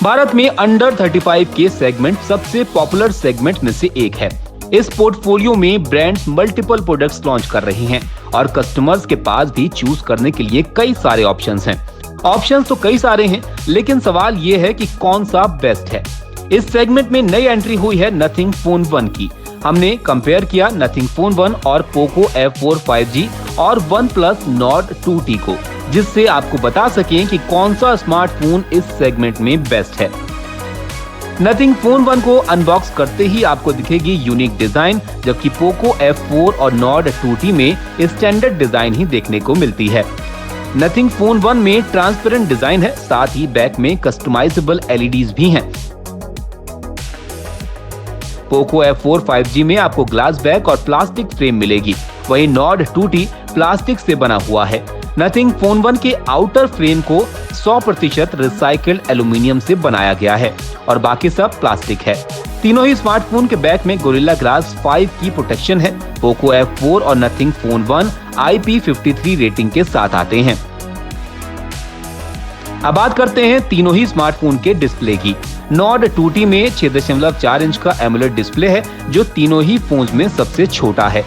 भारत में अंडर 35 के सेगमेंट सबसे पॉपुलर सेगमेंट में से एक है। इस पोर्टफोलियो में ब्रांड्स मल्टीपल प्रोडक्ट्स लॉन्च कर रही हैं और कस्टमर्स के पास भी चूज करने के लिए कई सारे ऑप्शंस हैं। ऑप्शंस तो कई सारे हैं, लेकिन सवाल ये है कि कौन सा बेस्ट है। इस सेगमेंट में नई एंट्री हुई है नथिंग फोन 1 की। हमने कंपेयर किया नथिंग फोन 1 और पोको F4 5G और OnePlus Nord 2T को, जिससे आपको बता सकें कि कौन सा स्मार्टफोन इस सेगमेंट में बेस्ट है। नथिंग फोन 1 को अनबॉक्स करते ही आपको दिखेगी यूनिक डिजाइन, जबकि पोको F4 और Nord 2T में स्टैंडर्ड डिजाइन ही देखने को मिलती है। नथिंग फोन 1 में ट्रांसपेरेंट डिजाइन है, साथ ही बैक में कस्टमाइजेबल LEDs भी हैं। पोको F4 5G में आपको ग्लास बैक और प्लास्टिक फ्रेम मिलेगी, वहीं Nord 2T प्लास्टिक से बना हुआ है। नथिंग फोन 1 के आउटर फ्रेम को 100% रिसाइकल्ड एल्यूमिनियम से बनाया गया है और बाकी सब प्लास्टिक है। तीनों ही स्मार्टफोन के बैक में गोरिल्ला ग्लास 5 की प्रोटेक्शन है। पोको F4 और नथिंग फोन 1 IP53 रेटिंग के साथ आते हैं। अब बात करते हैं तीनों ही स्मार्टफोन के डिस्प्ले की। Nord 2T में 6.4 इंच का एमोलेड डिस्प्ले है, जो तीनों ही फोन्स में सबसे छोटा है।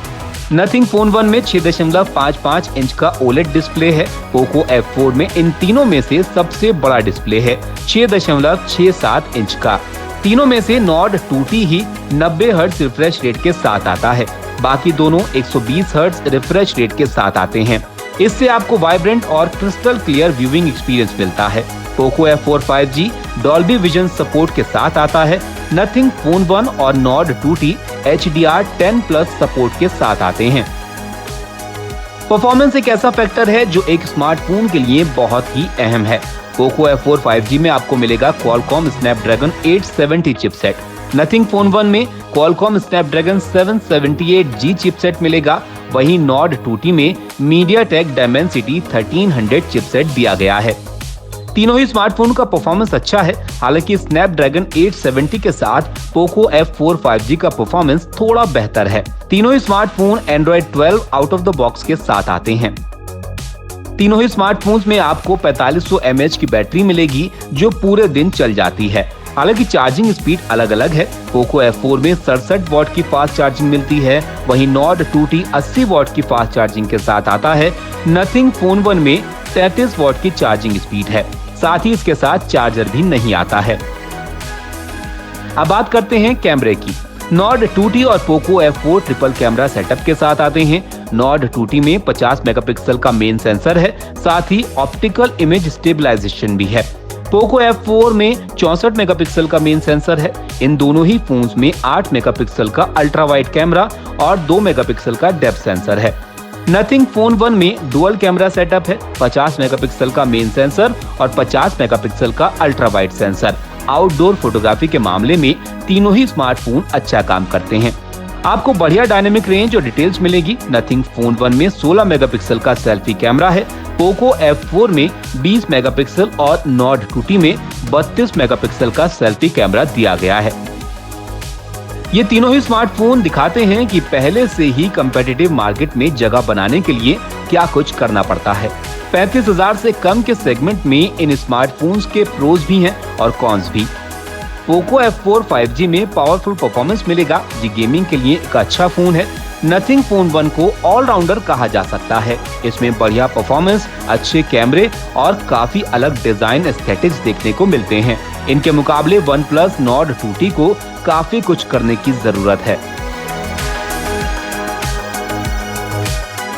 नथिंग फोन 1 में 6.55 इंच का OLED डिस्प्ले है। पोको F4 में इन तीनों में से सबसे बड़ा डिस्प्ले है, 6.67 इंच का। तीनों में से Nord 2T ही 90 हर्ट्ज रिफ्रेश रेट के साथ आता है, बाकी दोनों 120 हर्ट्ज रिफ्रेश रेट के साथ आते हैं। इससे आपको वाइब्रेंट और क्रिस्टल क्लियर व्यूइंग एक्सपीरियंस मिलता है। Poco F4 5G Dolby vision support के साथ आता है। नथिंग फोन 1 और Nord 2T HDR10+ सपोर्ट के साथ आते हैं। परफॉर्मेंस एक ऐसा फैक्टर है जो एक स्मार्टफोन के लिए बहुत ही अहम है। पोको F4 5G में आपको मिलेगा Qualcomm Snapdragon 870 chipset. Nothing phone 1 में Qualcomm Snapdragon 778G चिपसेट मिलेगा, वहीं Nord 2T में MediaTek Dimensity 1300 चिपसेट दिया गया है। तीनों ही स्मार्टफोन का परफॉर्मेंस अच्छा है, हालांकि Snapdragon 870 के साथ पोको F4 5G का परफॉर्मेंस थोड़ा बेहतर है। तीनों ही smartphone Android 12 out of the box के साथ आते हैं। तीनों ही स्मार्टफोन्स में आपको 4500 mAh की बैटरी मिलेगी, जो पूरे दिन चल जाती है। हालांकि चार्जिंग स्पीड अलग अलग है। पोको F4 में 67 वॉट की फास्ट चार्जिंग मिलती है, वहीं Nord 2T 80 वॉट की फास्ट चार्जिंग के साथ आता है। नथिंग फोन 1 में 33 वॉट की चार्जिंग स्पीड है, साथ ही इसके साथ चार्जर भी नहीं आता है। अब बात करते हैं कैमरे की। Nord 2T और Poco F4 triple camera setup के साथ आते हैं। Nord 2T में 50 मेगापिक्सल का मेन सेंसर है, साथ ही ऑप्टिकल इमेज स्टेबलाइजेशन भी है। पोको F4 में 64 मेगापिक्सल का मेन सेंसर है। इन दोनों ही फोन्स में 8 मेगापिक्सल का अल्ट्रा वाइड कैमरा और 2 मेगापिक्सल का डेप्थ सेंसर है। नथिंग फोन 1 में डुअल कैमरा सेटअप है, 50 मेगापिक्सल का मेन सेंसर और 50 मेगापिक्सल का ultra wide sensor. Outdoor photography के मामले में तीनों ही स्मार्टफोन अच्छा काम करते हैं। आपको बढ़िया डायनेमिक रेंज और डिटेल्स मिलेगी। नथिंग फोन 1 में 16 मेगापिक्सल का सेल्फी कैमरा है, पोको F4 में 20 मेगापिक्सल और Nord 2T में 32 मेगापिक्सल का सेल्फी कैमरा दिया गया है। ये तीनों ही स्मार्टफोन दिखाते हैं कि पहले से ही कम्पिटिटिव मार्केट में जगह बनाने के लिए क्या कुछ करना पड़ता है। 35,000 से कम के सेगमेंट में इन स्मार्टफोन्स के प्रोज भी हैं और कॉन्स भी। पोको F4 5G में पावरफुल परफॉर्मेंस मिलेगा, जो गेमिंग के लिए एक अच्छा फोन है। नथिंग फोन 1 को ऑलराउंडर कहा जा सकता है। इसमें बढ़िया परफॉर्मेंस, अच्छे कैमरे और काफी अलग डिजाइन एस्थेटिक्स देखने को मिलते हैं। इनके मुकाबले OnePlus Nord 2T को काफी कुछ करने की जरूरत है।